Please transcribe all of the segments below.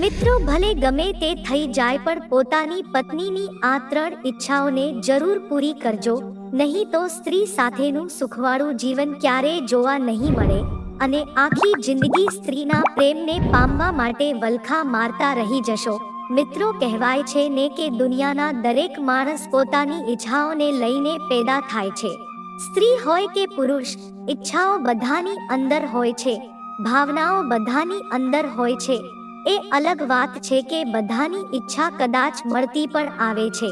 મિત્રો, ભલે ગમે તે થઈ જાય પણ પોતાની પત્નીની આ 3 ઈચ્છાઓને જરૂર પૂરી કરજો, નહીં તો સ્ત્રી સાથેનું સુખવાળું જીવન ક્યારેય જોવા નહીં મળે અને આખી જિંદગી સ્ત્રીના પ્રેમને પામવા માટે વલખા મારતા રહી જશો. મિત્રો, કહેવાય છે ને કે દુનિયાના દરેક માણસ પોતાની ઈચ્છાઓને લઈને પેદા થાય છે. સ્ત્રી હોય કે પુરુષ, ઈચ્છાઓ બધાની અંદર હોય છે, ભાવનાઓ બધાની અંદર હોય છે. એ અલગ વાત છે કે બધાની ઈચ્છા કદાચ મળતી પણ આવે છે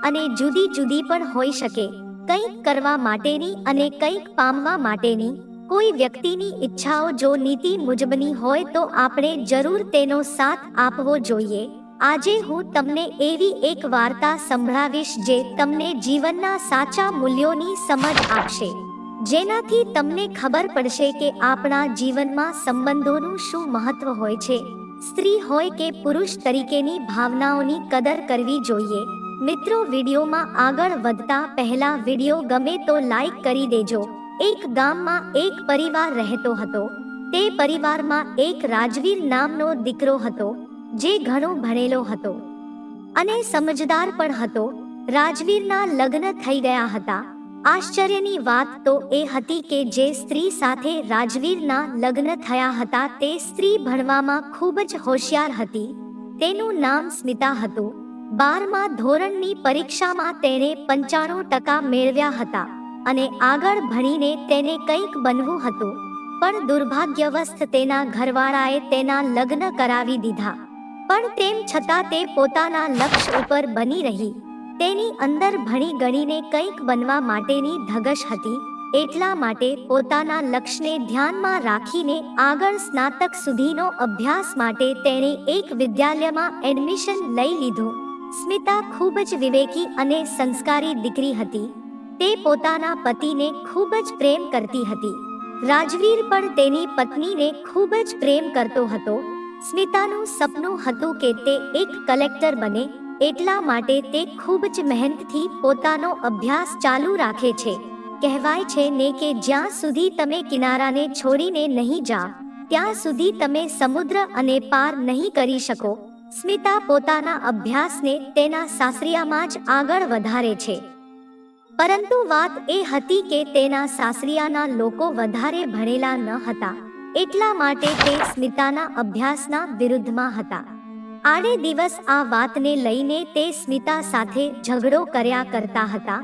અને જુદી જુદી પણ હોઈ શકે, કંઈક કરવા માટેની અને કંઈક પામવા માટેની. કોઈ વ્યક્તિની ઈચ્છાઓ જો નીતિ મુજબની હોય તો આપણે જરૂર તેનો સાથ આપવો જોઈએ. આજે હું તમને એવી એક વાર્તા સંભળાવીશ જે તમને જીવનના સાચા મૂલ્યોની સમજ આપશે, જેનાથી તમને ખબર પડશે કે આપણા જીવનમાં સંબંધોનું શું મહત્વ હોય છે. સ્ત્રી હોય કે પુરુષ તરીકેની ભાવનાઓની કદર કરવી જોઈએ. મિત્રો, વિડીયોમાં આગળ વધતા પહેલા વિડીયો ગમે તો લાઈક કરી દેજો. એક ગામમાં એક પરિવાર રહેતો હતો. તે પરિવારમાં એક રાજવીર નામનો દીકરો હતો, જે ઘણો ભણેલો હતો અને સમજદાર પણ હતો. રાજવીરના લગ્ન થઈ ગયા હતા. આશ્ચર્યની વાત તો એ હતી કે જે સ્ત્રી સાથે રાજવીરના લગ્ન થયા હતા તે સ્ત્રી ભણવામાં ખૂબ જ હોશિયાર હતી. તેનું નામ સ્મિતા હતું. 12મા ધોરણની પરીક્ષામાં તેણે 95% મેળવ્યા હતા અને આગળ ભણીને તેને કંઈક બનવું હતું. પણ દુર્ભાગ્યવશ તેના ઘરવાળાએ તેના લગ્ન કરાવી દીધા. પણ તેમ છતાં તે પોતાના લક્ષ્ય ઉપર બની રહી. તેની અંદર ભણી ગણીને કંઈક બનવા માટેની ધગશ હતી. એટલા માટે પોતાના લક્ષ્યને ધ્યાનમાં રાખીને આગળ સ્નાતક સુધીનો અભ્યાસ માટે તેણે એક વિદ્યાલયમાં એડમિશન લઈ લીધું. સ્મિતા ખૂબ જ વિવેકી અને સંસ્કારી દીકરી હતી. તે પોતાના પતિને ખૂબ જ પ્રેમ કરતી હતી. રાજવીર પણ તેની પત્નીને ખૂબ જ પ્રેમ કરતો હતો. સ્મિતાનું સપનું હતું કે તે એક કલેક્ટર બને, એટલા માટે તે ખૂબ જ મહેનતથી પોતાનો અભ્યાસ ચાલુ રાખે છે. કહેવાય છે ને કે જ્યાં સુધી તમે કિનારાને છોડીને નહીં જાઓ, ત્યાં સુધી તમે સમુદ્ર અને પાર નહીં કરી શકો. સ્મિતા પોતાના અભ્યાસને તેના સાસરિયામાં જ આગળ વધારે છે. પરંતુ વાત એ હતી કે તેના સાસરિયાના લોકો વધારે ભણેલા ન હતા, એટલા માટે તે સ્મિતાના અભ્યાસના વિરુદ્ધમાં હતા. આડે દિવસ આ વાતને લઈને તે સ્મિતા સાથે ઝઘડો કર્યા કરતા હતા.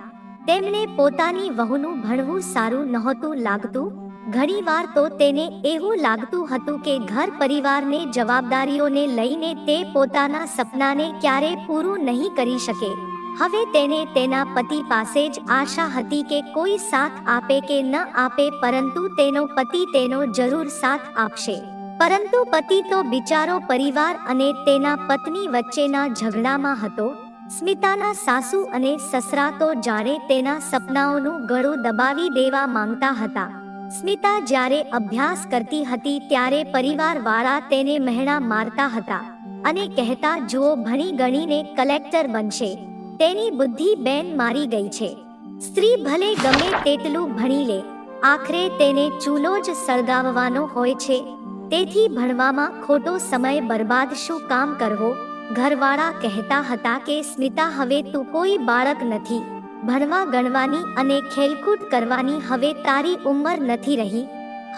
તેમને પોતાની વહુનું ભણવું સારું નહોતું લાગતું. ઘણીવાર તો તેને એવું લાગતું હતું કે ઘર પરિવારને જવાબદારીઓને લઈને તે પોતાના સપનાને ક્યારે પૂરું નહીં કરી શકે. હવે તેને તેના પતિ પાસે જ આશા હતી કે કોઈ સાથ આપે કે ન આપે, પરંતુ તેનો પતિ તેનો જરૂર સાથ આપશે. પરંતુ પતિ તો બિચારો પરિવાર અને તેના પત્ની વચ્ચેના ઝઘડામાં હતો. સ્મિતાના સાસુ અને સસરા તો જાણે તેના સપનાઓનું ગળું દબાવી દેવા માંગતા હતા. સ્મિતા જ્યારે અભ્યાસ કરતી હતી ત્યારે પરિવારવાળા તેને મહેણા મારતા હતા અને કહેતા, જુઓ, ભણી ગણીને કલેક્ટર બનશે, તેની બુદ્ધિ બેન મારી ગઈ છે. સ્ત્રી ભલે ગમે તેટલું ભણી લે, આખરે તેને ચૂલો જ સળગાવવાનો હોય છે. તેથી ભણવામાં ખોટો સમય બરબાદ શું કામ કરવો? ઘરવાળા કહેતા હતા કે સ્મિતા, હવે તું કોઈ બાળક નથી. ભણવા ગણવાની અને ખેલકૂદ કરવાની હવે તારી ઉંમર નથી રહી.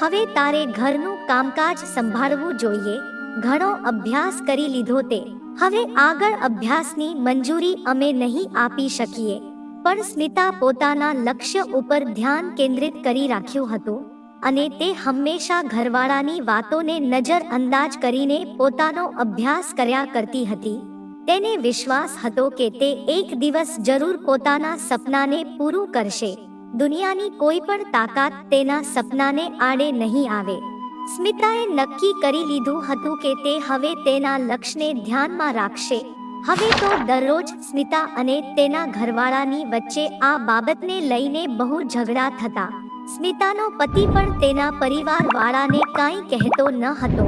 હવે તારે ઘરનું કામકાજ સંભાળવું જોઈએ. ઘણો અભ્યાસ કરી લીધો તે. હવે આગળ અભ્યાસની મંજૂરી અમે નહીં આપી શકીએ. પણ સ્મિતા પોતાના લક્ષ્ય ઉપર ધ્યાન કેન્દ્રિત કરી રાખ્યું હતું અને તે હંમેશા ઘરવાળાની વાતોને નજરઅંદાજ કરીને પોતાનો અભ્યાસ કર્યા કરતી હતી. તેને વિશ્વાસ હતો કે તે એક દિવસ જરૂર પોતાના સપનાને પૂરું કરશે. દુનિયાની કોઈ પણ તાકાત તેના સપનાને આડે નહીં આવે. સ્મિતાએ નક્કી કરી લીધું હતું કે તે હવે તેના લક્ષ્યને ધ્યાનમાં રાખશે. હવે તો દરરોજ સ્મિતા અને તેના ઘરવાળાની વચ્ચે આ બાબતને લઈને બહુ ઝઘડા થતા. સ્મિતાનો પતિ પણ તેના પરિવારવાળાને કાંઈ કહેતો ન હતો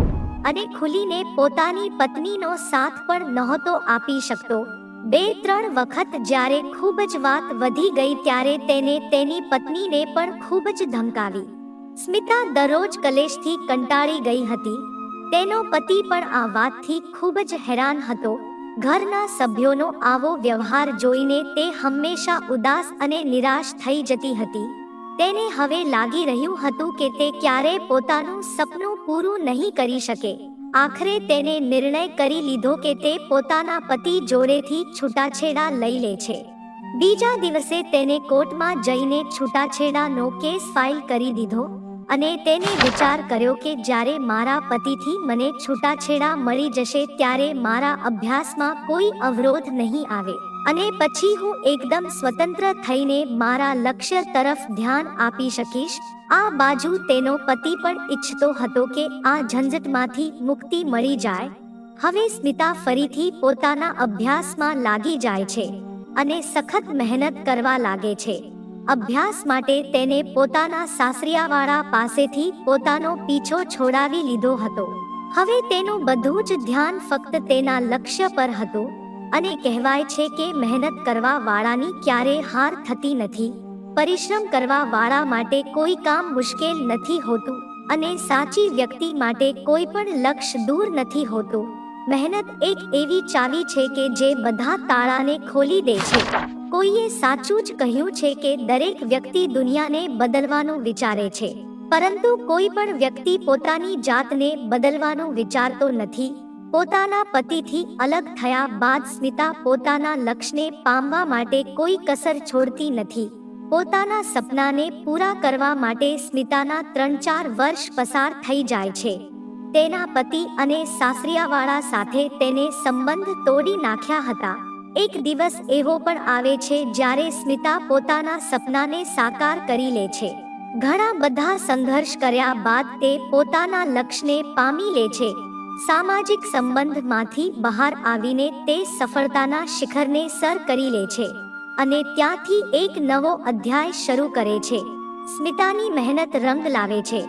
અને ખુલીને પોતાની પત્નીનો સાથ પણ નહોતો આપી શકતો. 2-3 વખત જ્યારે ખૂબ જ વાત વધી ગઈ ત્યારે તેને તેની પત્નીને પણ ખૂબ જ ધમકાવી. સ્મિતા દરરોજ કલેશથી કંટાળી ગઈ હતી. તેનો પતિ પણ આ વાતથી ખૂબ જ હેરાન હતો. ઘરના સભ્યોનો આવો વ્યવહાર જોઈને તે હંમેશા ઉદાસ અને નિરાશ થઈ જતી હતી. તેને હવે લાગી રહ્યું હતું કે તે ક્યારેય પોતાનું સપનું પૂરું નહીં કરી શકે. આખરે તેને નિર્ણય કરી લીધો કે તે પોતાના પતિ જોડેથી છૂટાછેડા લઈ લે છે. બીજા દિવસે તેને કોર્ટમાં જઈને છૂટાછેડાનો કેસ ફાઇલ કરી દીધો અને તેને વિચાર કર્યો કે જ્યારે મારા પતિથી મને છૂટાછેડા મળી જશે ત્યારે મારા અભ્યાસમાં કોઈ અવરોધ નહીં આવે અને પછી હું એકદમ સ્વતંત્ર થઈને મારા લક્ષ્ય તરફ ધ્યાન આપી શકીશ. આ બાજુ તેનો પતિ પણ ઈચ્છતો હતો કે આ ઝંઝટમાંથી મુક્તિ મળી જાય. હવે સ્મિતા ફરીથી પોતાના અભ્યાસમાં લાગી જાય છે અને સખત મહેનત કરવા લાગે છે. અભ્યાસ માટે તેને પોતાના સાસરિયાવાળા પાસેથી પોતાનો પીછો છોડાવી લીધો હતો. હવે તેનું બધું જ ધ્યાન ફક્ત તેના લક્ષ્ય પર હતું અને કહેવાય છે કે મહેનત કરવા વાળાની ક્યારેય હાર થતી નથી. પરિશ્રમ કરવા વાળા માટે કોઈ કામ મુશ્કેલ નથી હોતું અને સાચી વ્યક્તિ માટે કોઈ પણ લક્ષ્ય દૂર નથી હોતું. મહેનત એક એવી ચાવી છે કે જે બધા તાળાને ખોલી દે છે. કોઈએ સાચું જ કહ્યું છે કે દરેક વ્યક્તિ દુનિયાને બદલવાનું વિચારે છે, પરંતુ કોઈ પણ વ્યક્તિ પોતાની જાતને બદલવાનું વિચારતો નથી. પોતાના પતિથી અલગ થયા બાદ સ્મિતા પોતાના લક્ષ્યને પામવા માટે કોઈ કસર છોડતી નથી. પોતાના સપનાને પૂરા કરવા માટે સ્મિતાના 3-4 વર્ષ પસાર થઈ જાય છે. તેના પતિ અને સાસરિયાવાળા સાથે તેને સંબંધ તોડી નાખ્યા હતા. એક દિવસ એવો પણ આવે છે જ્યારે સ્મિતા પોતાના સપનાને સાકાર કરી લે છે. ઘણા બધા સંઘર્ષ કર્યા બાદ તે પોતાના લક્ષ્યને પામી લે છે. સામાજિક સંબંધમાંથી બહાર આવીને તે સફળતાના શિખરને સર કરી લે છે અને ત્યાંથી એક નવો અધ્યાય શરૂ કરે છે. સ્મિતાની મહેનત રંગ લાવે છે.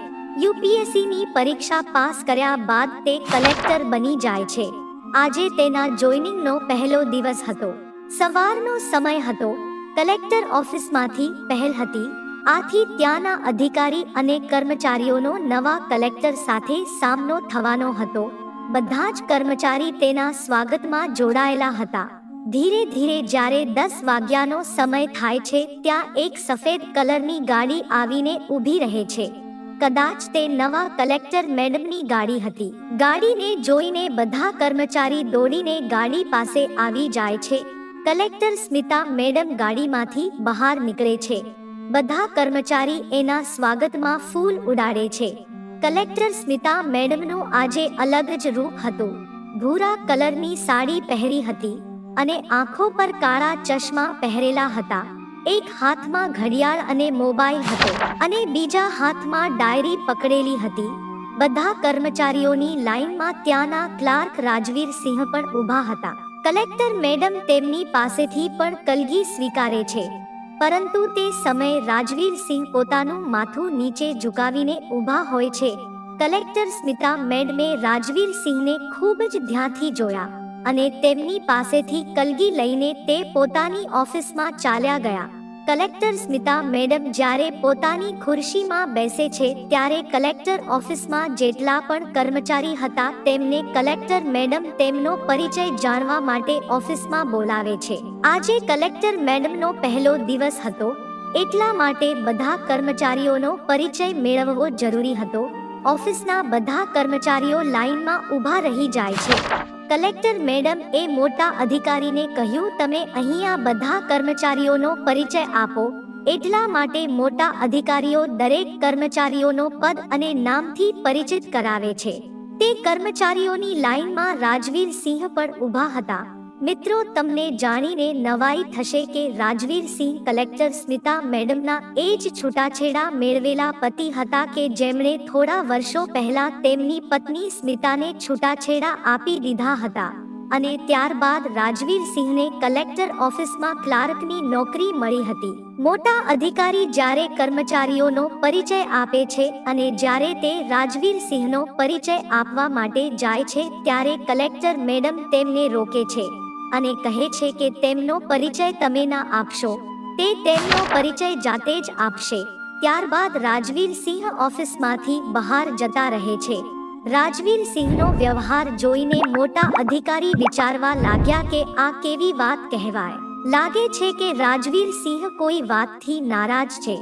યુપીએસસીની પરીક્ષા પાસ કર્યા બાદ તે કલેક્ટર બની જાય છે. આજે તેના જોઈનિંગનો પહેલો દિવસ હતો. સવારનો સમય હતો. કલેક્ટર ઓફિસમાંથી પહેલ હતી. આથી ત્યાંના અધિકારી અને કર્મચારીઓનો નવા કલેક્ટર સાથે સામનો થવાનો હતો. બધા જ કર્મચારી તેના સ્વાગતમાં જોડાયેલા હતા. ધીરે ધીરે જ્યારે 10 વાગ્યાનો સમય થાય છે ત્યાં એક સફેદ કલરની ગાડી આવીને ઊભી રહે છે. કદાચ તે નવા કલેક્ટર મેડમની ગાડી હતી. ગાડીને જોઈને બધા કર્મચારી દોડીને ગાડી પાસે આવી જાય છે. કલેક્ટર સ્મિતા મેડમ ગાડીમાંથી બહાર નીકળે છે. બધા કર્મચારી એના સ્વાગતમાં ફૂલ ઉડાડે છે. કલેક્ટર સ્મિતા મેડમનું આજે અલગ જ રૂપ હતું. ભૂરા કલરની સાડી પહેરી હતી અને આંખો પર કાળા ચશ્મા પહેરેલા હતા. એક હાથમાં ઘડિયાળ અને મોબાઈલ હતો અને બીજા હાથમાં ડાયરી પકડેલી હતી. બધા કર્મચારીઓની લાઈનમાં ત્યાંના ક્લાર્ક રાજવીર સિંહ પણ ઊભા હતા. કલેક્ટર મેડમ તેમની પાસેથી પણ કલગી સ્વીકારે છે, પરંતુ તે સમયે રાજવીર સિંહ પોતાનું માથું નીચે ઝુકાવીને ઊભા હોય છે. કલેક્ટર સ્મિતા મેડમે રાજવીર સિંહને ખૂબ જ ધ્યાનથી જોયા અને તેમની પાસેથી કલગી લઈને તે પોતાની ઓફિસમાં ચાલ્યા ગયા. કલેક્ટર સ્મિતા મેડમ જ્યારે પોતાની ખુરશીમાં બેસે છે ત્યારે કલેક્ટર ઓફિસમાં જેટલા પણ કર્મચારી હતા તેમને કલેક્ટર મેડમ તેમનો પરિચય જાણવા માટે ઓફિસમાં બોલાવે છે. આજે કલેક્ટર મેડમનો પહેલો દિવસ હતો, એટલા માટે બધા કર્મચારીઓનો પરિચય મેળવવો જરૂરી હતો. ઓફિસના બધા કર્મચારીઓ લાઈનમાં ઊભા રહી જાય છે. કલેક્ટર મેડમ એ મોટા અધિકારીને કહ્યું, તમે અહીંયા બધા કર્મચારીઓનો પરિચય આપો. એટલા માટે મોટા અધિકારીઓ દરેક કર્મચારીઓનો પદ અને નામથી પરિચિત કરાવે છે. તે કર્મચારીઓની લાઈનમાં રાજવીર સિંહ પણ ઊભા હતા. મિત્રો, તમને જાણીને નવાઈ થશે કે રાજવીર સિંહ કલેક્ટર સ્મિતા મેડમના એ જ છૂટાછેડા મેળવેલા પતિ હતા કે જેમણે થોડા વર્ષો પહેલા તેમની પત્ની સ્મિતાને છૂટાછેડા આપી દીધા હતા અને ત્યારબાદ રાજવીર સિંહને કલેક્ટર ઓફિસમાં ક્લાર્કની નોકરી મળી હતી. મોટા અધિકારી જ્યારે કર્મચારીઓનો પરિચય આપે છે અને જ્યારે તે રાજવીર સિંહનો પરિચય આપવા માટે જાય છે ત્યારે કલેક્ટર મેડમ તેમને રોકે છે અને કહે છે કે તેમનો પરિચય તમે ના આપશો, તે તેમનો પરિચય જાતે જ આપશે. ત્યારબાદ રાજવીર સિંહ ઓફિસમાંથી બહાર જતા રહે છે. રાજવીર સિંહનો વ્યવહાર જોઈને મોટા અધિકારી વિચારવા લાગ્યા કે આ કેવી વાત કહેવાય. લાગે છે કે રાજવીર સિંહ કોઈ વાતથી નારાજ છે.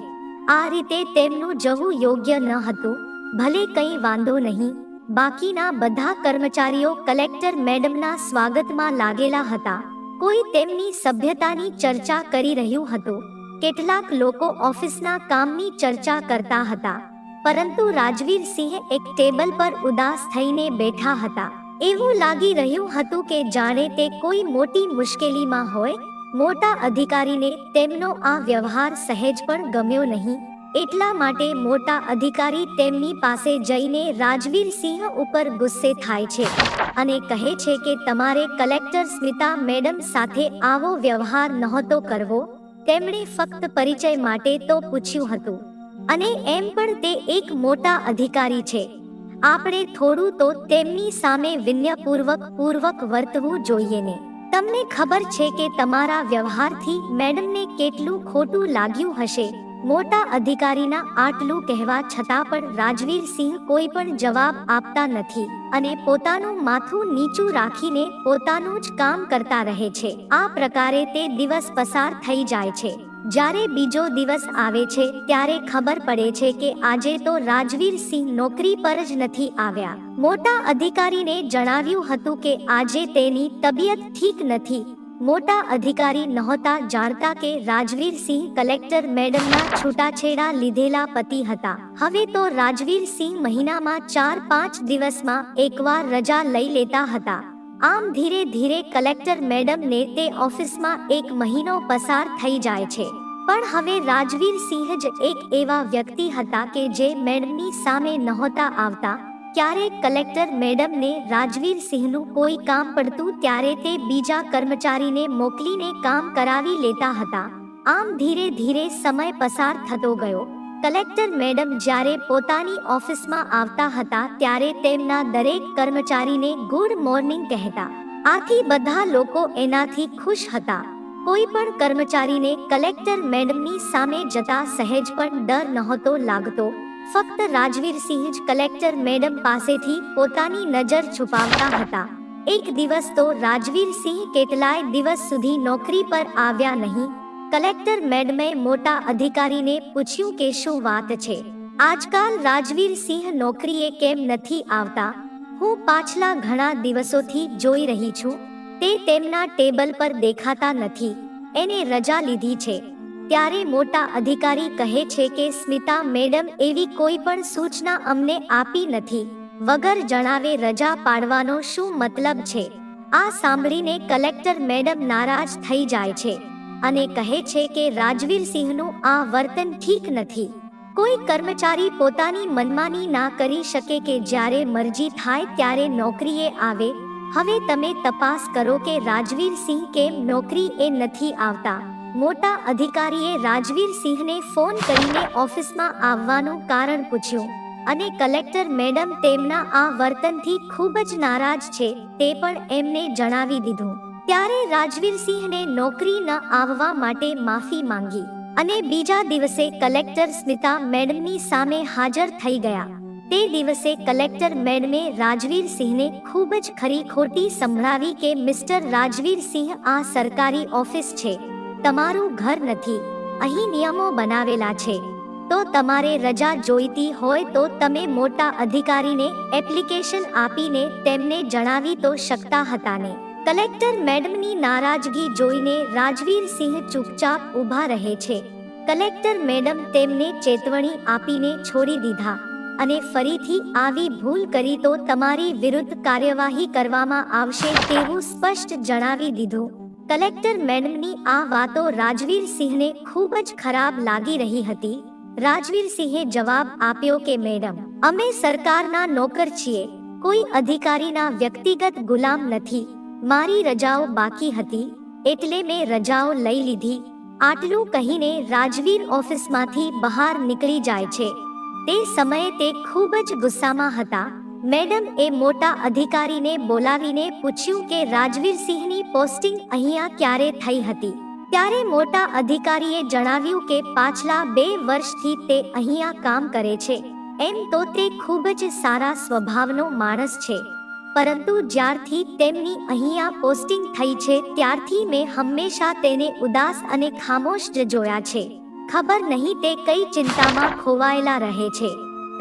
આ રીતે તેમનું જવું યોગ્ય ન હતું. ભલે કંઈ વાંધો નહીં. બાકીના બધા કર્મચારીઓ કલેક્ટર મેડમના સ્વાગતમાં લાગેલા હતા. કોઈ તેમની સભ્યતાની ચર્ચા કરી રહ્યું હતું. કેટલાક લોકો ઓફિસના કામની ચર્ચા કરતા હતા. પરંતુ રાજવીર સિંહ એક ટેબલ પર ઉદાસ થઈને બેઠા હતા. એવું લાગી રહ્યું હતું કે જાણે તે કોઈ મોટી મુશ્કેલીમાં હોય. મોટા અધિકારીને તેમનો આ વ્યવહાર સહેજ પણ ગમ્યો નહીં. એટલા માટે મોટા અધિકારી તેમની પાસે જઈને રાજવીર સિંહ ઉપર ગુસ્સે થાય છે અને કહે છે કે તમારે કલેક્ટર સ્મિતા મેડમ સાથે આવો વ્યવહાર નહોતો કરવો. તેમણે ફક્ત પરિચય માટે તો પૂછ્યું હતું અને એમ પણ તે એક મોટા અધિકારી છે. આપણે થોડું તો તેમની સામે વિનયપૂર્વક વર્તવું જોઈએ ને. તમને ખબર છે કે તમારા વ્યવહારથી મેડમને કેટલું ખોટું લાગ્યું હશે. મોટા અધિકારીના આટલું કહેવા છતાં પણ રાજવીર સિંહ કોઈ પણ જવાબ આપતા નથી અને પોતાનું માથું નીચું રાખીને પોતાનું જ કામ કરતા રહે છે. આ પ્રકારે તે દિવસ પસાર થઈ જાય છે. જ્યારે બીજો દિવસ આવે છે ત્યારે ખબર પડે છે કે આજે તો રાજવીર સિંહ નોકરી પર જ નથી આવ્યા. મોટા અધિકારીને જણાવ્યું હતું કે આજે તેની તબિયત ઠીક નથી. મોટા અધિકારી નહોતા જાણતા કે રાજવીર સિંહ કલેક્ટર મેડમના છૂટાછેડા લીધેલા પતિ હતા. હવે તો રાજવીર સિંહ મહિનામાં 4-5 દિવસમાં એકવાર રજા લઈ લેતા હતા. આમ ધીરે ધીરે કલેક્ટર મેડમને તે ઓફિસમાં 1 મહિનો પસાર થઈ જાય છે. પણ હવે રાજવીર સિંહ જ એક એવા વ્યક્તિ હતા કે જે મેડમની સામે નહોતા આવતા. ક્યારેક કલેક્ટર મેડમને રાજવીર સિંહનું કોઈ કામ પડતું ત્યારે તે બીજા કર્મચારીને મોકલીને કામ કરાવી લેતા હતા. આમ ધીરે ધીરે સમય પસાર થતો ગયો. કલેક્ટર મેડમ જ્યારે પોતાની ઓફિસમાં આવતા હતા ત્યારે તેમના દરેક કર્મચારીને ગુડ મોર્નિંગ કહેતા. આથી બધા લોકો એનાથી ખુશ હતા. કોઈ પણ કર્મચારીને કલેક્ટર મેડમની સામે જતા સહેજ પણ ડર નહોતો લાગતો. ફક્ત રાજવીર સિંહ જ કલેક્ટર મેડમ પાસેથી પોતાની નજર છુપાવતા હતા. એક દિવસ તો રાજવીર સિંહ કેટલાય દિવસ સુધી નોકરી પર આવ્યા નહીં. કલેક્ટર મેડમે મોટા અધિકારીને પૂછ્યું કે શું વાત છે? આજકાલ રાજવીર સિંહ નોકરીએ કેમ નથી આવતા? હું પાછલા ઘણા દિવસોથી જોઈ રહી છું. તે તેમના ટેબલ પર દેખાતા નથી. એને રજા લીધી છે. ત્યારે મોટા અધિકારી કહે છે કે સ્મિતા મેડમ એવી કોઈ પણ સૂચના અમને આપી નથી. વગર જણાવે રજા પાડવાનો શું મતલબ છે? આ સાંભળીને કલેક્ટર મેડમ નારાજ થઈ જાય છે અને કહે છે કે રાજવીર સિંહનું આ વર્તન ઠીક નથી. કોઈ કર્મચારી પોતાની મનમાની ના કરી શકે કે જ્યારે મરજી થાય ત્યારે નોકરીએ આવે. હવે તમે તપાસ કરો કે રાજવીર સિંહ કેમ નોકરીએ નથી આવતા. મોટા અધિકારીએ રાજવીર સિંહને ફોન કરીને ઓફિસમાં આવવાનું કારણ પૂછ્યું અને કલેક્ટર મેડમ તેમના આ વર્તનથી ખૂબ જ નારાજ છે તે પણ એમને જણાવી દીધું. ત્યારે રાજવીર સિંહને નોકરી ન આવવા માટે માફી માંગી અને બીજા દિવસે કલેક્ટર સ્મિતા મેડમની સામે હાજર થઈ ગયા. તે દિવસે કલેક્ટર મેડમે રાજવીર સિંહને ખૂબ જ ખરી ખોટી સંભળાવી કે મિસ્ટર રાજવીર સિંહ, આ સરકારી ઓફિસ છે, તમારું ઘર નથી. અહીં નિયમો બનાવેલા છે. તો તમારે રજા જોઈતી હોય તો તમે મોટા અધિકારીને એપ્લિકેશન આપીને તેમને જણાવી તો શકતા હતા ને. કલેક્ટર મેડમની નારાજગી જોઈને રાજવીર સિંહ ચૂપચાપ ઊભા રહે છે. કલેક્ટર મેડમ તેમને ચેતવણી આપીને છોડી દીધા અને ફરીથી આવી ભૂલ કરી તો તમારી વિરુદ્ધ કાર્યવાહી કરવામાં આવશે તેવું સ્પષ્ટ જણાવી દીધું. કલેક્ટર મેડમની આ વાતો રાજવીર સિંહને ખૂબ જ ખરાબ લાગી રહી હતી. રાજવીર સિંહે જવાબ આપ્યો કે મેડમ, અમે સરકારના નોકર છીએ, કોઈ અધિકારીના વ્યક્તિગત ગુલામ નથી. મારી રજાઓ બાકી હતી એટલે મેં રજાઓ લઈ લીધી. આટલું કહીને રાજવીર ઓફિસમાંથી બહાર નીકળી જાય છે. તે સમયે તે ખૂબ જ ગુસ્સામાં હતા. મેડમ એ મોટા અધિકારીને બોલાવીને પૂછ્યું કે રાજવીર સિંહની પોસ્ટિંગ અહીંયા ક્યારે થઈ હતી? ત્યારે મોટા અધિકારીએ જણાવ્યું કે પાછલા 2 વર્ષથી તે અહીંયા કામ કરે છે. એમ તો તે ખૂબ જ સારા સ્વભાવનો માણસ છે, પરંતુ જ્યારથી તેમની અહીંયા પોસ્ટિંગ થઈ છે ત્યારથી મેં હંમેશા તેને ઉદાસ અને ખામોશ જ જોયા છે. ખબર નહીં તે કઈ ચિંતામાં ખોવાયેલા રહે છે.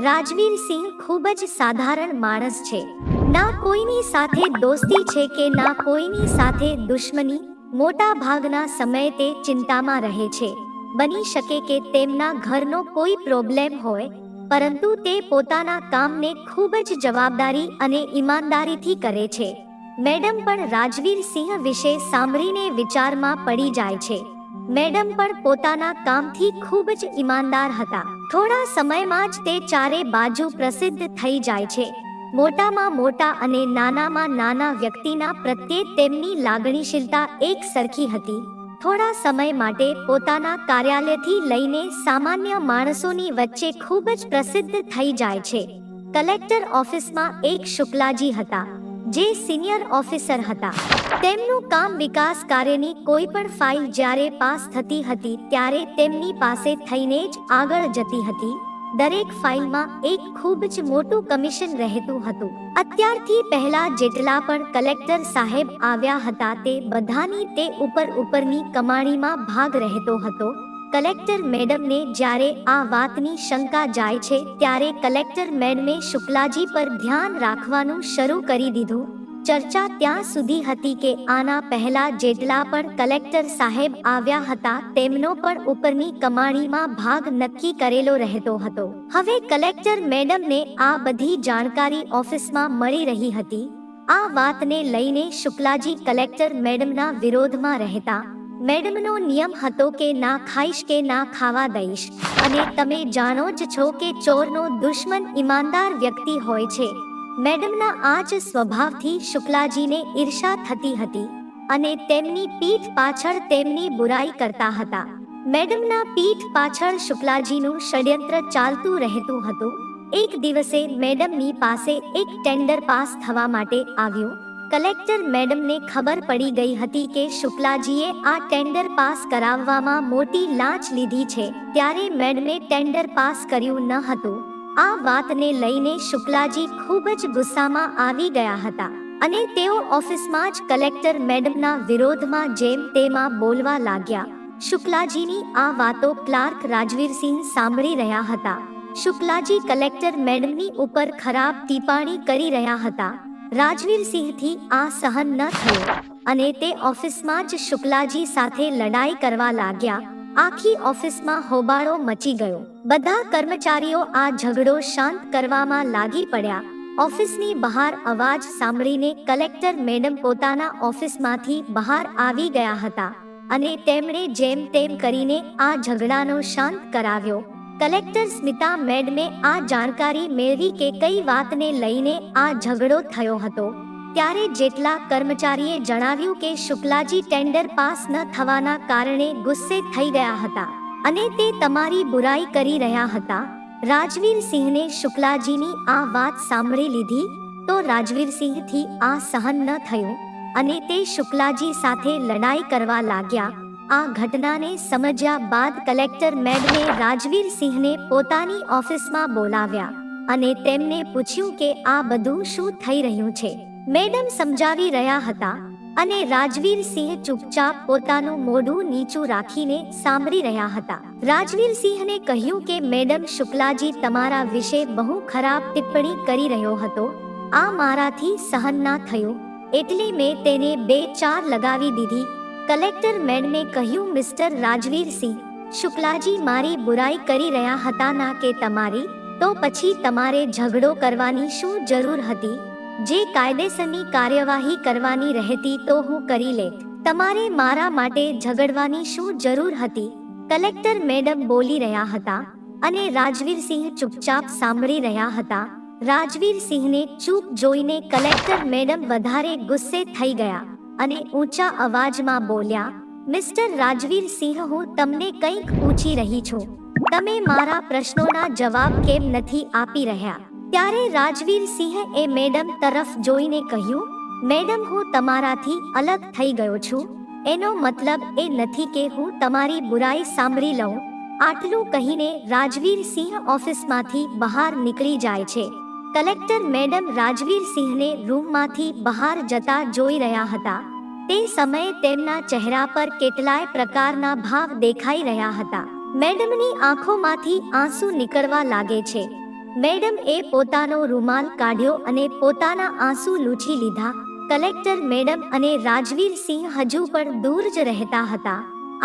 રાજવીર સિંહ ખૂબ જ સાધારણ માણસ છે. ના કોઈની સાથે દોસ્તી છે કે ના કોઈની સાથે દુશ્મની. મોટા ભાગના સમયે તે ચિંતામાં રહે છે. બની શકે કે તેમના ઘરનો કોઈ પ્રોબ્લેમ હોય, પરંતુ તે પોતાના કામને ખૂબ જ જવાબદારી અને ઈમાનદારીથી કરે છે. મેડમ પણ રાજવીર સિંહ વિશે સાંભળીને વિચારમાં પડી જાય છે. મેડમ પણ પોતાના કામથી ખૂબ જ ઈમાનદાર હતા. થોડા સમયમાં જ તે ચારે બાજુ પ્રસિદ્ધ થઈ જાય છે. મોટામાં મોટા અને નાનામાં નાના વ્યક્તિના પ્રત્યે તેમની લાગણીશીલતા એક સરખી હતી. થોડા સમય માટે પોતાના કાર્યાલયથી લઈને સામાન્ય માણસોની વચ્ચે ખૂબ જ પ્રસિદ્ધ થઈ જાય છે. કલેક્ટર ઓફિસમાં એક શુક્લાજી હતા, જે સિનિયર ઓફિસર હતા. તેમનું કામ વિકાસ કાર્યની કોઈ પણ ફાઇલ જ્યારે પાસ થતી હતી ત્યારે તેમની પાસે થઈને જ આગળ જતી હતી. દરેક ફાઇલમાં એક ખૂબ જ મોટું કમિશન રહેતું હતું. અત્યારથી પહેલા જેટલા પણ કલેક્ટર સાહેબ આવ્યા હતા તે બધાની તે ઉપરની કમાણીમાં ભાગ રહેતો હતો. કલેક્ટર મેડમને જ્યારે આ વાતની શંકા જાય છે ત્યારે કલેક્ટર મેડમે શુક્લાજી પર ધ્યાન રાખવાનું શરૂ કરી દીધું. ચર્ચા ત્યાં સુધી હતી કે આના પહેલા જેટલા પણ કલેક્ટર સાહેબ આવ્યા હતા તેમનો પણ ઉપરની કમાણીમાં ભાગ નક્કી કરેલો રહેતો હતો. હવે કલેક્ટર મેડમને આ બધી જાણકારી ઓફિસમાં મળી રહી હતી. આ વાતને લઈને શુક્લાજી કલેક્ટર મેડમના વિરોધમાં રહેતા. મેડમનો નિયમ હતો કે ના ખાઈશ કે ના ખાવા દઈશ, અને તમે જાણો જ છો કે ચોરનો દુશ્મન ઈમાનદાર વ્યક્તિ હોય છે. મેડમના આ જ સ્વભાવથી શુક્લાજીને ઈર્ષા થતી હતી અને તેમની પીઠ પાછળ તેમની બુરાઈ કરતા હતા. મેડમના પીઠ પાછળ શુક્લાજીનું ષડયંત્ર ચાલતું રહેતું હતું. એક દિવસે મેડમની પાસે એક ટેન્ડર પાસ થવા માટે આવ્યું. કલેક્ટર મેડમને ખબર પડી ગઈ હતી કે શુક્લાજીએ આ ટેન્ડર પાસ કરાવવામાં મોટી લાંચ લીધી છે, ત્યારે મેડમે ટેન્ડર પાસ કર્યું ન હતું. આ વાતને લઈને શુક્લાજી ખૂબ જ ગુસ્સામાં આવી ગયા હતા અને તેઓ ઓફિસમાં જ કલેક્ટર મેડમના વિરોધમાં જેમ તેમાં બોલવા લાગ્યા. શુક્લાજીની આ વાતો ક્લાર્ક રાજવીરસિંહ સાંભળી રહ્યા હતા. શુક્લાજી કલેક્ટર મેડમની ઉપર ખરાબ ટિપ્પણી કરી રહ્યા હતા. રાજવીરસિંહથી આ સહન ન થયું અને તે ઓફિસમાં જ શુક્લાજી સાથે લડાઈ કરવા લાગ્યા. આખી ઓફિસમાં હોબાળો મચી ગયો. બધા કર્મચારીઓ આ ઝઘડો શાંત કરવામાં લાગી પડ્યા. ઓફિસની બહાર અવાજ સાંભળીને કલેક્ટર મેડમ પોતાના ઓફિસમાંથી બહાર આવી ગયા હતા અને તેમણે જેમ તેમ કરીને આ ઝઘડાનો શાંત કરાવ્યો. કલેક્ટર સ્મિતા મેડમે આ જાણકારી મેળવી કે કઈ વાતને લઈને આ ઝઘડો થયો હતો, ત્યારે જેટલા કર્મચારીએ જણાવ્યું કે શુક્લાજી ટેન્ડર પાસ ન થવાના કારણે ગુસ્સે થઈ ગયા હતા અને તે તમારી બુરાઈ કરી રહ્યા હતા. રાજવીરસિંહને શુક્લાજીની આ વાત સાંભળી લીધી તો રાજવીરસિંહથી આ સહન ન થયું અને તે શુક્લાજી સાથે લડાઈ કરવા લાગ્યા. આ ઘટનાને સમજ્યા બાદ કલેક્ટર મેડમે રાજવીરસિંહને પોતાની ઓફિસમાં બોલાવ્યા અને તેમને પૂછ્યું કે આ બધું શું થઈ રહ્યું છે. મેડમ સમજાવી રહ્યા હતા અને રાજવીરસિંહ ચૂપચાપ પોતાનું મોઢું નીચું રાખીને સાંભળી રહ્યા હતા. રાજવીરસિંહને કહ્યું કે મેડમ, શુક્લાજી તમારા વિશે બહુ ખરાબ ટિપ્પણી કરી રહ્યો હતો. આ મારાથી સહન ના થયું એટલે મેં તેને 2-4 લગાવી દીધી. કલેક્ટર મેડમે કહ્યું, મિસ્ટર રાજવીરસિંહ, શુક્લાજી મારી બુરાઈ કરી રહ્યા હતા ના કે તમારી? તો પછી તમારે ઝઘડો કરવાની શું જરૂર હતી? જે કાયદેસરની કાર્યવાહી કરવાની રહેતી તો હું કરી લેત. તમારે મારા માટે ઝઘડવાની શું જરૂર હતી? કલેક્ટર મેડમ બોલી રહ્યા હતા અને રાજવીરસિંહ ચૂપચાપ સાંભળી રહ્યા હતા. રાજવીરસિંહને ચૂપ જોઈને કલેક્ટર મેડમ વધારે ગુસ્સે થઈ ગયા અને ઊંચા અવાજમાં બોલ્યા, મિસ્ટર રાજવીરસિંહ, હું તમને કંઈક પૂછી રહી છું. તમે મારા પ્રશ્નોના જવાબ કેમ નથી આપી રહ્યા? ત્યારે રાજવીરસિંહે એ મેડમ તરફ જોઈને કહ્યું, મેડમ, હું તમારાથી અલગ થઈ ગયો છું. એનો મતલબ એ નથી કે હું તમારી બુરાઈ સાંભળી લઉં. આટલું કહીને રાજવીર સિંહ ઓફિસમાંથી બહાર નીકળી જાય છે. કલેક્ટર મેડમ રાજવીર સિંહને રૂમમાંથી બહાર જતા જોઈ રહ્યા હતા. તે સમયે તેમના ચહેરા પર કેટલાય પ્રકારના ભાવ દેખાઈ રહ્યા હતા. મેડમની આંખોમાંથી આંસુ નીકળવા લાગે છે. મેડમ એ પોતાનો રૂમાલ કાઢ્યો અને પોતાના આંસુ લૂછી લીધા. કલેક્ટર મેડમ અને રાજવીર સિંહ હજુ પણ દૂર જ રહેતા હતા.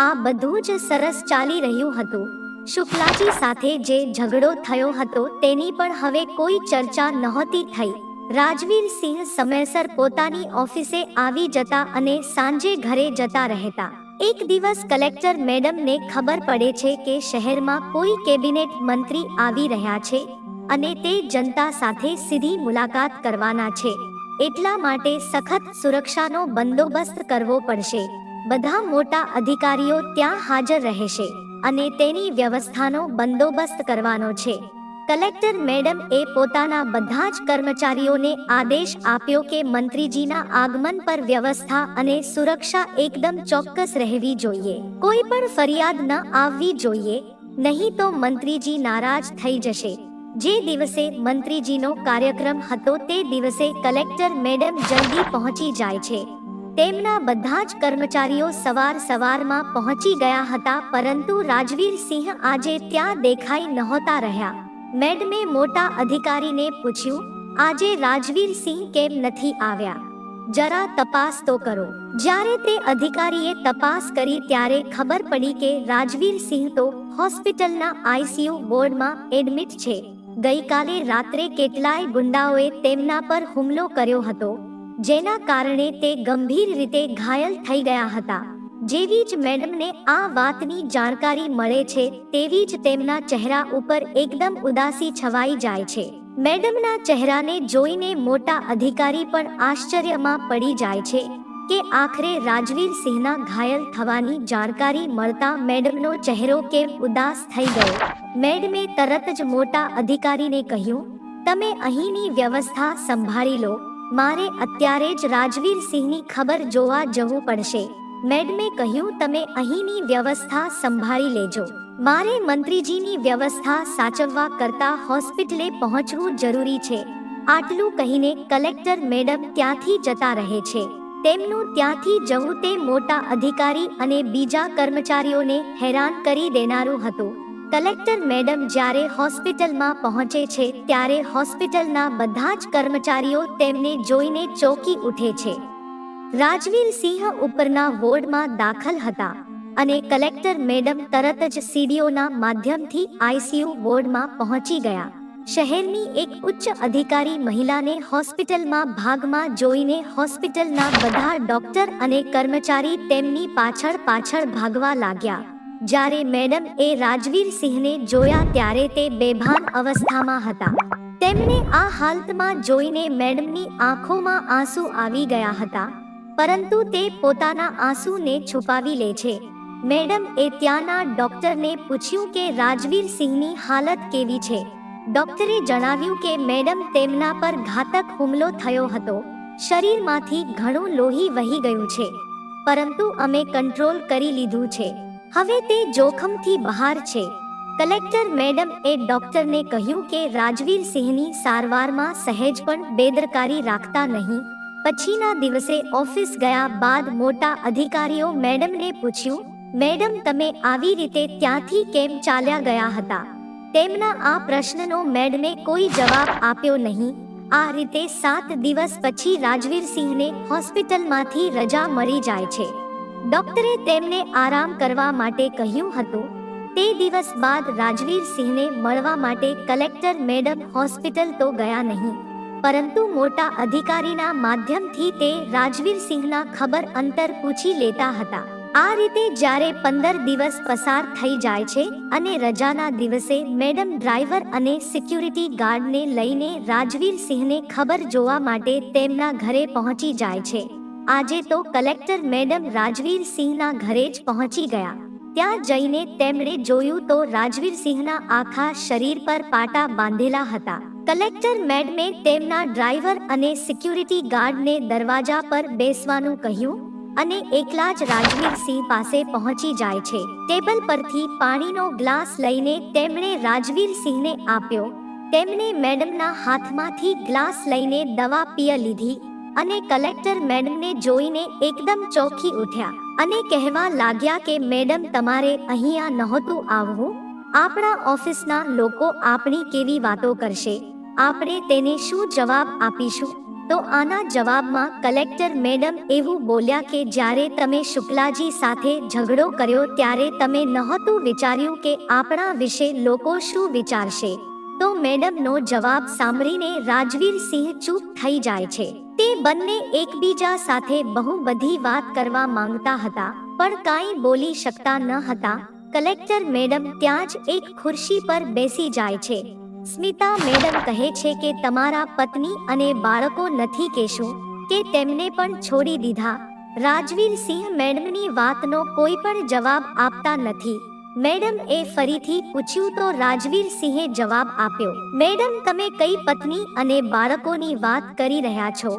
આ બધું જ સરસ ચાલી રહ્યું હતું. શુક્લાજી સાથે જે ઝઘડો થયો હતો તેની પણ હવે કોઈ ચર્ચા નહોતી થઈ. રાજવીર સિંહ સમયસર પોતાની ઓફિસે આવી જતા અને સાંજે ઘરે જતા રહેતા. એક દિવસ કલેક્ટર મેડમને ખબર પડે છે કે શહેરમાં કોઈ કેબિનેટ મંત્રી આવી રહ્યા છે અને તે જનતા સાથે સીધી મુલાકાત કરવાના છે. એટલા માટે સખત સુરક્ષાનો બંદોબસ્ત કરવો પડશે. બધા મોટા અધિકારીઓ ત્યાં હાજર રહેશે અને તેની વ્યવસ્થાનો બંદોબસ્ત કરવાનો છે. કલેક્ટર મેડમ એ પોતાના બધા જ કર્મચારીઓને આદેશ આપ્યો કે મંત્રીજીના આગમન પર વ્યવસ્થા અને સુરક્ષા એકદમ ચોક્કસ રહેવી જોઈએ. કોઈ પણ ફરિયાદ ન આવવી જોઈએ, નહીં તો મંત્રીજી નારાજ થઈ જશે. જે દિવસે મંત્રીજીનો કાર્યક્રમ હતો તે દિવસે કલેક્ટર મેડમ જલ્દી પહોંચી જાય છે. તેમના બધા જ કર્મચારીઓ સવારમાં પહોંચી ગયા હતા, પરંતુ રાજવીર સિંહ આજે ત્યાં દેખાઈ નહોતા રહ્યા. મેડમે મોટા અધિકારીને પૂછ્યું, આજે રાજવીર સિંહ કેમ નથી આવ્યા? જરા તપાસ તો કરો. જ્યારે તે અધિકારીએ તપાસ કરી ત્યારે ખબર પડી કે રાજવીર સિંહ તો હોસ્પિટલના આઈસીયુ વોર્ડમાં એડમિટ છે. ગઈકાલે રાત્રે કેટલાય ગુંડાઓએ તેમના પર હુમલો કર્યો હતો, જેના કારણે તે ગંભીર રીતે ઘાયલ થઈ ગયા હતા. જેવી જ મેડમને આ વાતની જાણકારી મળે છે તેવી જ તેમના ચહેરા ઉપર એકદમ ઉદાસી છવાઈ જાય છે. મેડમના ચહેરાને જોઈને મોટા અધિકારી પણ આશ્ચર્યમાં પડી જાય છે કે આખરે રાજવીર સિંહના ઘાયલ થવાની જાણકારી મળતા મેડમનો ચહેરો કેમ ઉદાસ થઈ ગયો. મેડમે તરત જ મોટા અધિકારીને કહ્યું, તમે અહીંની વ્યવસ્થા સંભાળી લો, મારે અત્યારે જ રાજવીર સિંહની ખબર જોવા જવું પડશે. મેડમે કહ્યું, તમે અહીંની વ્યવસ્થા સંભાળી લેજો, મારે મંત્રીજીની વ્યવસ્થા સાચવવા કરતા હોસ્પિટલે પહોંચવું જરૂરી છે. આટલું કહીને કલેક્ટર મેડમ ત્યાંથી જતા રહે છે. તેમનું ત્યાંથી જવું તે મોટા અધિકારી અને બીજા કર્મચારીઓને હેરાન કરી દેનારું હતું. કલેક્ટર મેડમ જ્યારે હોસ્પિટલમાં પહોંચે છે ત્યારે હોસ્પિટલના બધા જ કર્મચારીઓ તેમને જોઈને ચોંકી ઉઠે છે. રાજવીર સિંહ ઉપરના વોર્ડમાં દાખલ હતા અને કલેક્ટર મેડમ તરત જ સીડીઓના માધ્યમથી આઈસીયુ વોર્ડમાં પહોંચી ગયા. શહેરની એક ઉચ્ચ અધિકારી મહિલાને હોસ્પિટલમાં ભાગમાં જોઈને હોસ્પિટલના બધા ડોક્ટર અને કર્મચારી તેમની પાછળ ભાગવા લાગ્યા. જ્યારે મેડમ એ રાજવીર સિંહને જોયા ત્યારે તે બેભાન અવસ્થામાં હતા. તેમને આ હાલતમાં જોઈને મેડમની આંખોમાં આંસુ આવી ગયા હતા, પરંતુ તે પોતાના આંસુને છુપાવી લે છે. મેડમ એ ત્યાંના ડોક્ટરને પૂછ્યું કે રાજવીર સિંહની હાલત કેવી છે. ડોક્ટરે જણાવ્યું કે મેડમ, તેમના પર ઘાતક હુમલો થયો હતો, શરીરમાંથી ઘણું લોહી વહી ગયું છે, પરંતુ અમે કંટ્રોલ કરી લીધું છે, હવે તે જોખમથી બહાર છે. કલેક્ટર મેડમ એ ડોક્ટરને કહ્યું કે રાજવીર સિંહની સારવારમાં સહેજ પણ બેદરકારી રાખતા નહીં. પછીના દિવસે ઓફિસ ગયા બાદ મોટા અધિકારીઓ મેડમને પૂછ્યું, મેડમ, તમે આવી રીતે ત્યાંથી કેમ ચાલ્યા ગયા હતા? તેમના આ પ્રશ્નનો મેડમે કોઈ જવાબ આપ્યો નહીં. આ રીતે 7 દિવસ પછી રાજવીર સિંહને હોસ્પિટલમાંથી રજા મળી જાય છે. ડોક્ટરે તેમને આરામ કરવા માટે કહ્યું હતું. તે દિવસ બાદ રાજવીર સિંહને મળવા માટે કલેક્ટર મેડમ હોસ્પિટલ તો ગયા નહીં, પરંતુ મોટા અધિકારીના માધ્યમથી તે રાજવીર સિંહના ખબર અંતર પૂછી લેતા હતા. આ રીતે જ્યારે 15 દિવસ પસાર થઈ જાય છે અને રજાના દિવસે મેડમ ડ્રાઈવર અને સિક્યુરિટી ગાર્ડને લઈને રાજવીર સિંહને ખબર જોવા માટે તેમના ઘરે પહોંચી જાય છે. આજે તો કલેક્ટર મેડમ રાજવીર સિંહના ઘરે જ પહોંચી ગયા. ત્યાં જઈને તેમણે જોયું તો રાજવીર સિંહના આખા શરીર પર પાટા બાંધેલા હતા. કલેક્ટર મેડમે તેમના ડ્રાઈવર અને સિક્યુરિટી ગાર્ડને દરવાજા પર બેસવાનું કહ્યું. અને એકલા જ રાજવીર સિંહ પાસે પહોંચી જાય છે. ટેબલ પરથી પાણીનો ગ્લાસ લઈને તેમણે રાજવીર સિંહને આપ્યો. તેમણે મેડમના હાથમાંથી ગ્લાસ લઈને દવા પી લીધી અને કલેક્ટર મેડમને જોઈને એકદમ ચોંકી ઉઠ્યા અને કહેવા લાગ્યા કે મેડમ, તમારે અહીંયા નહોતું આવવું. આપણા ઓફિસના લોકો આપણી કેવી વાતો કરશે, આપણે તેને શું જવાબ આપીશું? તો આના જવાબમાં કલેક્ટર મેડમ એવું બોલ્યા કે જ્યારે તમે શુક્લાજી સાથે ઝઘડો કર્યો ત્યારે તમે નહોતું વિચાર્યું કે આપણા વિશે લોકો શું વિચારશે? તો મેડમનો જવાબ સાંભળીને રાજવીર સિંહ ચૂપ થઈ જાય છે. તે બંને એકબીજા સાથે બહુ બધી વાત કરવા માંગતા હતા પણ કાંઈ બોલી શકતા ન હતા. કલેક્ટર મેડમ ત્યાં જ એક ખુરશી પર બેસી જાય છે. સ્મિતા મેડમ કહે છે કે તમારા પત્ની અને બાળકો નથી કહેશું કે તેમને પણ છોડી દીધા? રાજવીર સિંહ મેડમની વાતનો કોઈ પણ જવાબ આપતા નથી. મેડમ એ ફરીથી પૂછ્યું તો રાજવીર સિંહે જવાબ આપ્યો, મેડમ, તમે કઈ પત્ની અને બાળકોની વાત કરી રહ્યા છો?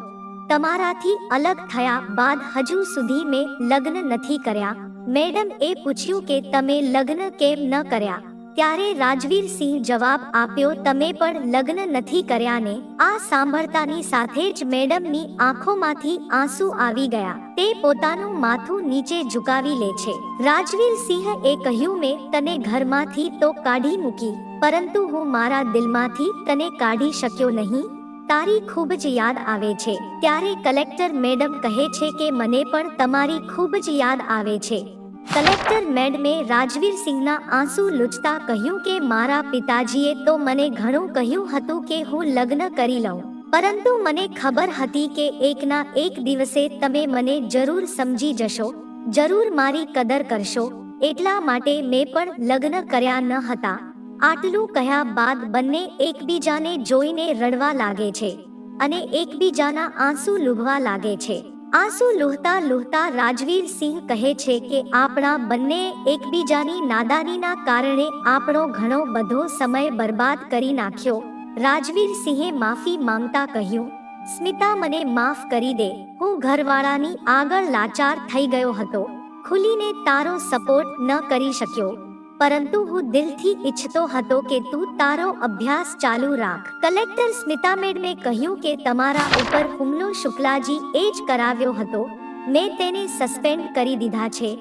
તમારાથી અલગ થયા બાદ હજુ સુધી મેં લગ્ન નથી કર્યા. મેડમ એ પૂછ્યું કે તમે લગ્ન કેમ ન કર્યા? ત્યારે રાજવીર સિંહ જવાબ આપ્યો, તમે પણ લગ્ન નથી કર્યા ને? આ સાંભળતાની સાથે જ મેડમની આંખોમાંથી આંસુ આવી ગયા. તે પોતાનું માથું નીચે ઝુકાવી લે છે. રાજવીર સિંહ એ કહ્યું, મેં તને ઘરમાંથી તો કાઢી મૂકી, પરંતુ હું મારા દિલમાંથી તને કાઢી શક્યો નહીં. તારી ખૂબ જ યાદ આવે છે. ત્યારે કલેક્ટર મેડમ કહે છે કે મને પણ તમારી ખૂબ જ યાદ આવે છે. કલેક્ટર મેડમે રાજવીર સિંહના આંસુ લૂછતા કહ્યું કે મારા પિતાજીએ તો મને ઘણું કહ્યું હતું કે હું લગ્ન કરી લઉં, પરંતુ મને ખબર હતી કે એકના એક દિવસે તમે મને જરૂર સમજી જશો, જરૂર મારી કદર કરશો, એટલા માટે મેં પણ લગ્ન કર્યા ન હતા. આટલું કહ્યા બાદ બંને એકબીજાને જોઈને રડવા લાગે છે અને એકબીજાના આંસુ લૂહવા લાગે છે. આંસુ લૂહતા લૂહતા રાજવીર સિંહ કહે છે કે આપણા બંને એકબીજાની નાદાનીના કારણે આપણો ઘણો બધો સમય બરબાદ કરી નાખ્યો. રાજવીર સિંહે માફી માંગતા કહ્યું, સ્મિતા, મને માફ કરી દે. હું ઘરવાળાની આગળ લાચાર થઈ ગયો હતો, ખુલીને તારો સપોર્ટ ન કરી શક્યો, પરંતુ હું દિલથી ઈચ્છતો હતો કે તું તારો અભ્યાસ ચાલુ રાખ. કલેક્ટર સ્મિતા મેડમે કહ્યું કે તમારા ઉપર હુમલો શુક્લાજી એ જ કરાવ્યો હતો. મેં તેને સસ્પેન્ડ કરી દીધા છે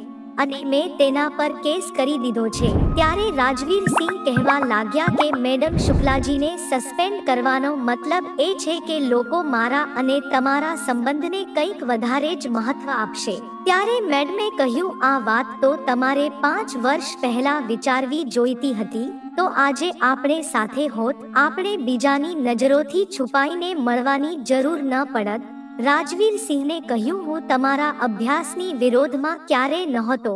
અને મેં તેના પર કેસ કરી દીધો છે. ત્યારે રાજવીર સિંહ કહેવા લાગ્યા કે મેડમ, શુક્લાજીને સસ્પેન્ડ કરવાનો મતલબ એ છે કે લોકો મારા અને તમારા સંબંધને કંઈક વધારે જ મહત્વ આપશે. ત્યારે મેડમે કહ્યું, આ વાત તો તમારે 5 વર્ષ પહેલા વિચારવી જોઈતી હતી, તો આજે આપણે સાથે હોત, આપણે બીજાની નજરોથી છુપાઈને મળવાની જરૂર ન પડત. રાજવીર સિંહને કહ્યું, હું તમારા અભ્યાસની વિરોધમાં ક્યારે નહોતો,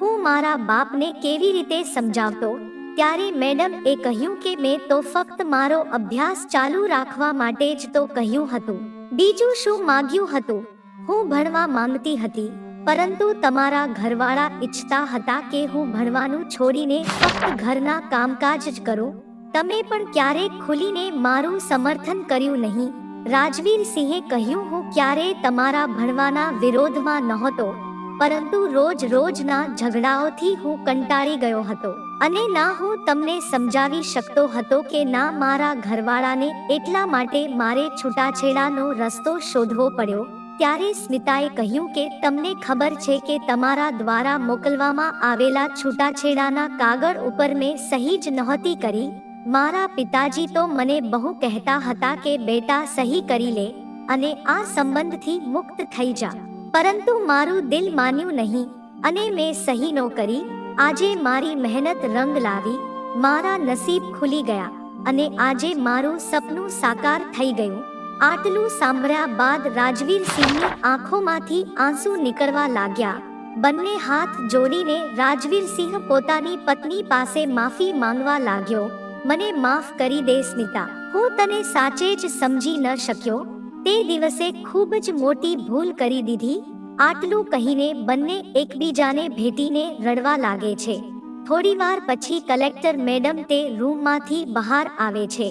હું મારા બાપને કેવી રીતે સમજાવતો? ત્યારે મેડમ એ કહ્યું કે મેં તો ફક્ત મારો અભ્યાસ ચાલુ રાખવા માટે જ તો કહ્યું હતું, બીજું શું માંગ્યું હતું? હું ભણવા માંગતી હતી, પરંતુ તમારા ઘરવાળા ઈચ્છતા હતા કે હું ભણવાનું છોડીને ફક્ત ઘરના કામકાજ જ કરું. તમે પણ ક્યારેય ખુલીને મારું સમર્થન કર્યું નહીં. રાજવીર સિંહે કહ્યું, હું ક્યારેય તમારા ભણવાના વિરોધમાં નહોતો, પરંતુ રોજના ઝઘડાઓથી હું કંટાળી ગયો હતો અને ના હું તમને સમજાવી શકતો હતો કે ના મારા ઘરવાળાને, એટલા માટે મારે છૂટાછેડાનો રસ્તો શોધવો પડ્યો. ત્યારે સ્મિતાએ કહ્યું કે તમને ખબર છે કે તમારા દ્વારા મોકલવામાં આવેલા છૂટાછેડાના કાગળ ઉપર મેં સહી જ નહોતી કરી. મારા પિતાજી તો મને બહુ કહેતા હતા કે બેટા, સહી કરી લે અને આ સંબંધથી મુક્ત થઈ જા, પરંતુ મારું દિલ માન્યું નહીં અને મેં સહી ન કરી. આજે મારી મહેનત રંગ લાવી, મારા નસીબ ખુલી ગયા અને આજે મારું સપનું સાકાર થઈ ગયું. આટલું સાંભળ્યા બાદ રાજવીર સિંહની આંખોમાંથી આંસુ નીકળવા લાગ્યા. બંને હાથ જોડીને રાજવીર સિંહ પોતાની પત્ની પાસે માફી માંગવા લાગ્યો. મને માફ કરી દે સ્મિતા, હું તને સાચે જ સમજી ન શક્યો. તે દિવસે ખૂબ જ મોટી ભૂલ કરી દીધી. આટલું કહીને બંને એકબીજાને ભેટીને રડવા લાગે છે. થોડીવાર પછી કલેક્ટર મેડમ તે રૂમમાંથી બહાર આવે છે.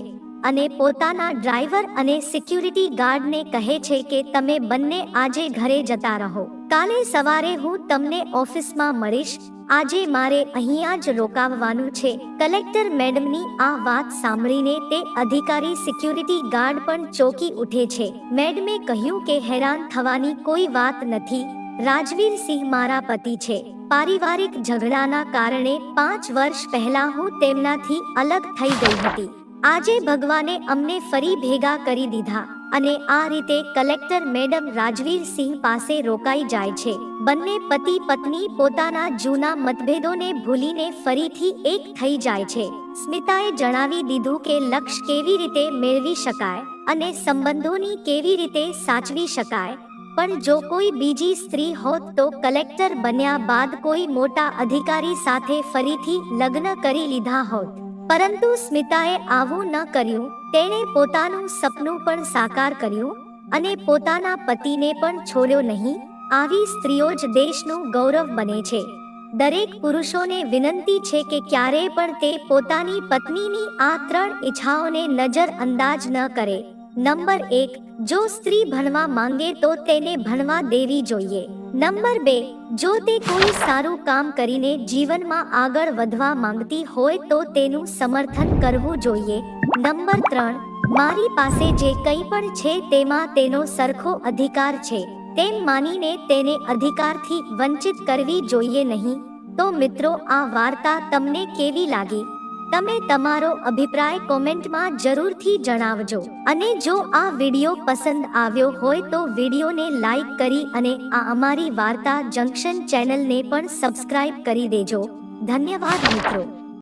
અને પોતાના ડ્રાઈવર અને સિક્યુરિટી ગાર્ડને કહે છે કે તમે બંને આજે ઘરે જતા રહો. કાલે સવારે હું તમને ઓફિસમાં મળીશ. આજે મારે અહીંયા જ રોકાવાનું છે. કલેક્ટર મેડમની આ વાત સાંભળીને તે અધિકારી સિક્યુરિટી ગાર્ડ પણ ચોંકી ઉઠે છે. મેડમે કહ્યું કે હેરાન થવાની કોઈ વાત નથી. રાજવીર સિંહ મારા પતિ છે. પારિવારિક ઝઘડાના કારણે 5 વર્ષ પહેલા હું તેમનાથી અલગ થઈ ગઈ હતી. આજે ભગવાને અમને ફરી ભેગા કરી દીધા. અને આ રીતે કલેક્ટર મેડમ રાજવીર સિંહ પાસે રોકાઈ જાય છે. બંને પતિ પત્ની પોતાના જૂના મતભેદોને ભૂલીને ફરીથી એક થઈ જાય છે. સ્મિતાએ જણાવી દીધું કે લક્ષ્ય કેવી રીતે મેળવી શકાય અને સંબંધોની કેવી રીતે સાચવી શકાય. પણ જો કોઈ બીજી સ્ત્રી હોત તો કલેક્ટર બન્યા બાદ કોઈ મોટા અધિકારી સાથે ફરીથી લગ્ન કરી લીધા હોત. પરંતુ સ્મિતાએ આવું ન કર્યું. તેણે પોતાનું સપનું પણ સાકાર કર્યું અને પોતાના પતિને પણ છોડ્યો નહીં. આવી સ્ત્રીઓ જ દેશનું ગૌરવ બને છે. દરેક પુરુષોને વિનંતી છે કે ક્યારેય પણ તે પોતાની પત્નીની આ 3 ઈચ્છાઓને નજરઅંદાજ ન કરે. નંબર 1, જો સ્ત્રી ભણવા માંગે તો તેને ભણવા દેવી જોઈએ. નંબર 2, જો તે કોઈ સારું કામ કરીને જીવનમાં આગળ વધવા માંગતી હોય તો તેનું સમર્થન કરવું જોઈએ. નંબર 3, મારી પાસે જે કંઈ પણ છે તેમાં તેનો સરખો અધિકાર છે તેમ માનીને તેને અધિકારથી વંચિત કરવી જોઈએ નહીં. તો મિત્રો, આ વાર્તા તમને કેવી લાગી? તમે તમારો અભિપ્રાય કોમેન્ટમાં જરૂરથી જણાવજો. અને જો આ વિડિયો પસંદ આવ્યો હોય તો વિડિયોને લાઈક કરી અને આ અમારી વાર્તા જંકશન ચેનલને પણ સબસ્ક્રાઇબ કરી દેજો. ધન્યવાદ મિત્રો.